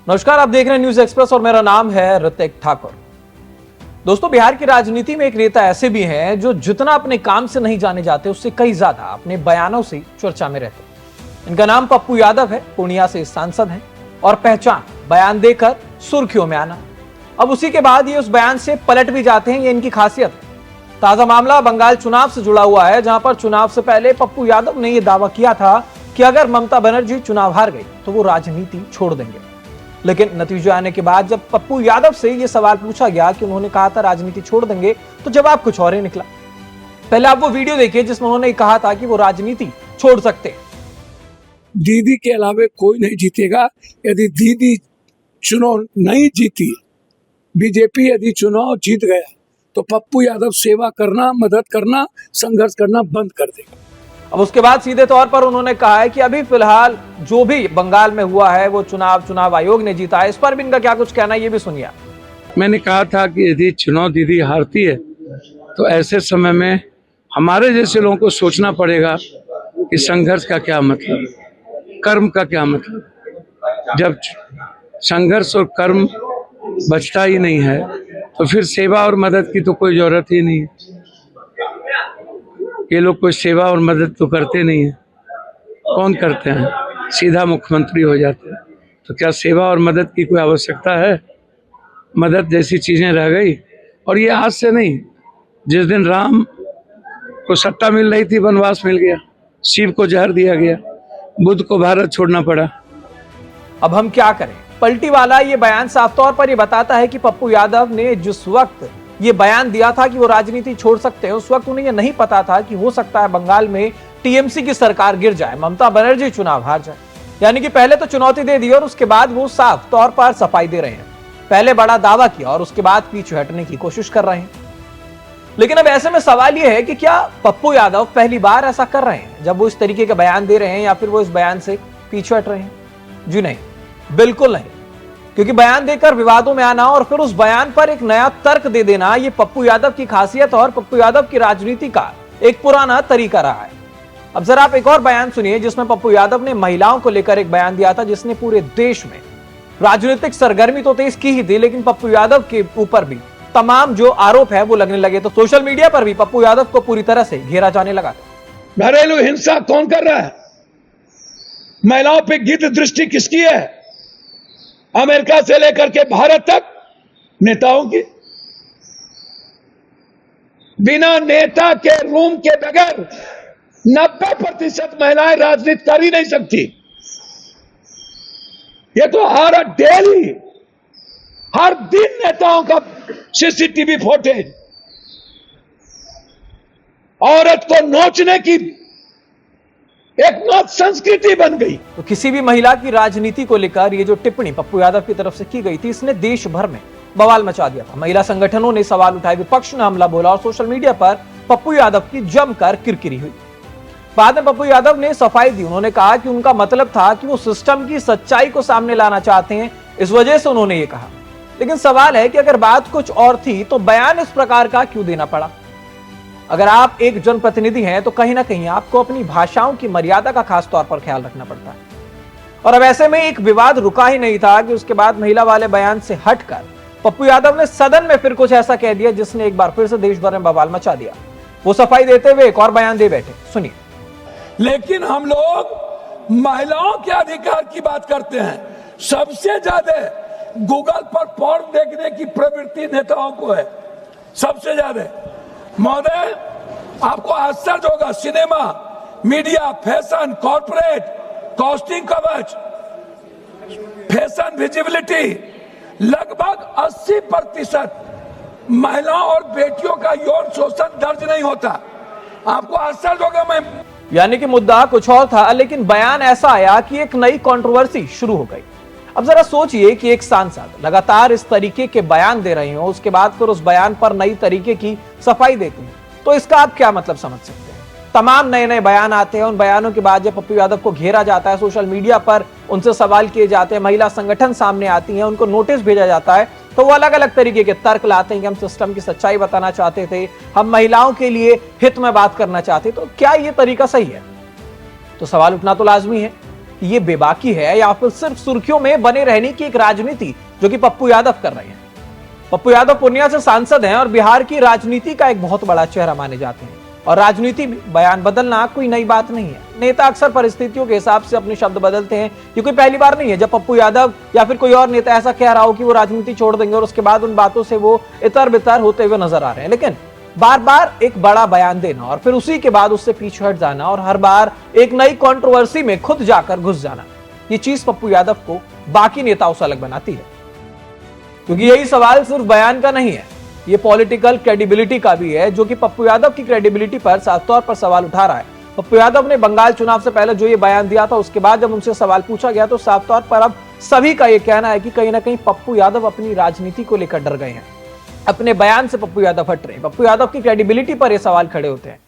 नमस्कार, आप देख रहे हैं न्यूज एक्सप्रेस और मेरा नाम है ऋतिक ठाकुर। दोस्तों, बिहार की राजनीति में एक नेता ऐसे भी हैं जो जितना अपने काम से नहीं जाने जाते उससे कई ज्यादा अपने बयानों से चर्चा में रहते हैं। इनका नाम पप्पू यादव है, पूर्णिया से सांसद हैं और पहचान बयान देकर सुर्खियों में आना। अब उसी के बाद ये उस बयान से पलट भी जाते हैं, ये इनकी खासियत है। ताजा मामला बंगाल चुनाव से जुड़ा हुआ है, जहां पर चुनाव से पहले पप्पू यादव ने यह दावा किया था कि अगर ममता बनर्जी चुनाव हार गई तो वो राजनीति छोड़ देंगे। लेकिन नतीजे आने के बाद जब पप्पू यादव से यह सवाल पूछा गया कि उन्होंने कहा था राजनीति छोड़ देंगे, तो जवाब कुछ और ही निकला। पहले आप वो वीडियो देखिए जिसमें उन्होंने कहा था कि वो राजनीति छोड़ सकते हैं। दीदी के अलावा कोई नहीं जीतेगा। यदि दीदी चुनाव नहीं जीती, बीजेपी यदि चुनाव जीत गया तो पप्पू यादव सेवा करना, मदद करना, संघर्ष करना बंद कर देगा। अब उसके बाद सीधे तौर पर उन्होंने कहा है कि अभी फिलहाल जो भी बंगाल में हुआ है वो चुनाव आयोग ने जीता है। इस पर भी इनका क्या कुछ कहना है, ये भी सुनिए। मैंने कहा था कि यदि चुनाव दीदी हारती है तो ऐसे समय में हमारे जैसे लोगों को सोचना पड़ेगा कि संघर्ष का क्या मतलब, कर्म का क्या मतलब। जब संघर्ष और कर्म बचता ही नहीं है तो फिर सेवा और मदद की तो कोई जरूरत ही नहीं है। ये लोग कोई सेवा और मदद तो करते नहीं है। कौन करते हैं? सीधा मुख्यमंत्री हो जाते हैं। तो क्या सेवा और मदद की कोई आवश्यकता है? मदद जैसी चीजें रह गई। और ये आज से नहीं, जिस दिन राम को सत्ता मिल रही थी वनवास मिल गया, शिव को जहर दिया गया, बुद्ध को भारत छोड़ना पड़ा। अब हम क्या करें? पलटी वाला ये बयान साफ तौर पर ये बताता है कि पप्पू यादव ने जिस वक्त ये बयान दिया था कि वो राजनीति छोड़ सकते हैं, उस वक्त उन्हें ये नहीं पता था कि हो सकता है बंगाल में टीएमसी की सरकार गिर जाए, ममता बनर्जी चुनाव हार जाए। यानी कि पहले तो चुनौती दे दी और उसके बाद वो साफ तौर पर सफाई दे रहे हैं। पहले बड़ा दावा किया और उसके बाद पीछे हटने की कोशिश कर रहे हैं। लेकिन अब ऐसे में सवाल यह है कि क्या पप्पू यादव पहली बार ऐसा कर रहे हैं जब वो इस तरीके का बयान दे रहे हैं, या फिर वो इस बयान से पीछे हट रहे हैं? जी नहीं, बिल्कुल नहीं। क्योंकि बयान देकर विवादों में आना और फिर उस बयान पर एक नया तर्क दे देना, ये पप्पू यादव की खासियत और पप्पू यादव की राजनीति का एक पुराना तरीका रहा है। अब जरा आप एक और बयान सुनिए जिसमें पप्पू यादव ने महिलाओं को लेकर एक बयान दिया था, जिसने पूरे देश में राजनीतिक सरगर्मी तो तेज की ही थी, लेकिन पप्पू यादव के ऊपर भी तमाम जो आरोप है वो लगने लगे। तो सोशल मीडिया पर भी पप्पू यादव को पूरी तरह से घेरा जाने लगा था। घरेलू हिंसा कौन कर रहा है? महिलाओं पे गिद्ध दृष्टि किसकी है? अमेरिका से लेकर के भारत तक नेताओं की। बिना नेता के रूम के बगैर 90% महिलाएं राजनीति कर ही नहीं सकती। ये तो हर डेली, हर दिन नेताओं का सीसीटीवी फुटेज, औरत को नोचने की एक नव संस्कृति बन गई। तो किसी भी महिला की राजनीति को लेकर ये जो टिप्पणी पप्पू यादव की तरफ से की गई थी, इसने देश भर में बवाल मचा दिया था। महिला संगठनों ने सवाल उठाए, विपक्ष ने हमला बोला और सोशल मीडिया पर पप्पू यादव की जमकर किरकिरी हुई। बाद में पप्पू यादव ने सफाई दी। उन्होंने कहा कि उनका मतलब था कि वो सिस्टम की सच्चाई को सामने लाना चाहते हैं, इस वजह से उन्होंने ये कहा। लेकिन सवाल है कि अगर बात कुछ और थी तो बयान इस प्रकार का क्यों देना पड़ा? अगर आप एक जनप्रतिनिधि हैं तो कहीं ना कहीं आपको अपनी भाषाओं की मर्यादा का खास तौर पर ख्याल रखना पड़ता है। और अब ऐसे में एक विवाद रुका ही नहीं था कि उसके बाद महिला वाले बयान से हटकर पप्पू यादव ने सदन में फिर कुछ ऐसा कह दिया जिसने एक बार फिर से देश भर में बवाल मचा दिया। वो सफाई देते हुए एक और बयान दे बैठे, सुनिए। लेकिन हम लोग महिलाओं के अधिकार की बात करते हैं। सबसे ज्यादा गूगल पर पोर्न देखने की प्रवृत्ति नेताओं को है, सबसे ज्यादा। महोदय, आपको आश्चर्य होगा, cinema, media, fashion, corporate, costing कवच, फैशन विजिबिलिटी, लगभग 80% महिलाओं और बेटियों का यौन शोषण दर्ज नहीं होता। आपको आश्चर्य होगा। मैं यानी कि मुद्दा कुछ और था, लेकिन बयान ऐसा आया कि एक नई कंट्रोवर्सी शुरू हो गई। अब जरा सोचिए कि एक सांसद लगातार इस तरीके के बयान दे रहे हो, उसके बाद फिर उस बयान पर नई तरीके की सफाई देते हैं, तो इसका आप क्या मतलब समझ सकते हैं? तमाम नए नए बयान आते हैं, उन बयानों के बाद जब पप्पू यादव को घेरा जाता है, सोशल मीडिया पर उनसे सवाल किए जाते हैं, महिला संगठन सामने आती हैं, उनको नोटिस भेजा जाता है, तो वो अलग अलग तरीके के तर्क लाते हैं कि हम सिस्टम की सच्चाई बताना चाहते थे, हम महिलाओं के लिए हित में बात करना चाहते। तो क्या ये तरीका सही है? तो सवाल उठना तो लाजमी है। कि ये बेबाकी है या फिर सिर्फ सुर्खियों में बने रहने की एक राजनीति जो कि पप्पू यादव कर रहे हैं। पप्पू यादव पूर्णिया से सांसद हैं और बिहार की राजनीति का एक बहुत बड़ा चेहरा माने जाते हैं और राजनीति में बयान बदलना कोई नई बात नहीं है। नेता अक्सर परिस्थितियों के हिसाब से अपने शब्द बदलते हैं। ये कोई पहली बार नहीं है जब पप्पू यादव या फिर कोई और नेता ऐसा कह रहा हो कि वो राजनीति छोड़ देंगे और उसके बाद उन बातों से वो इतर बितर होते हुए नजर आ रहे हैं। लेकिन बार बार एक बड़ा बयान देना और फिर उसी के बाद उससे पीछे हट जाना और हर बार एक नई कंट्रोवर्सी में खुद जाकर घुस जाना, ये चीज पप्पू यादव को बाकी नेताओं से अलग बनाती है। क्योंकि यही सवाल सिर्फ बयान का नहीं है, ये पॉलिटिकल क्रेडिबिलिटी का भी है, जो कि पप्पू यादव की क्रेडिबिलिटी पर साफ तौर पर सवाल उठा रहा है। पप्पू यादव ने बंगाल चुनाव से पहले जो ये बयान दिया था, उसके बाद जब उनसे सवाल पूछा गया तो साफ तौर पर अब सभी का ये कहना है कि कहीं ना कहीं पप्पू यादव अपनी राजनीति को लेकर डर गए हैं। अपने बयान से पप्पू यादव हट रहे हैं। पप्पू यादव की क्रेडिबिलिटी पर ये सवाल खड़े होते हैं।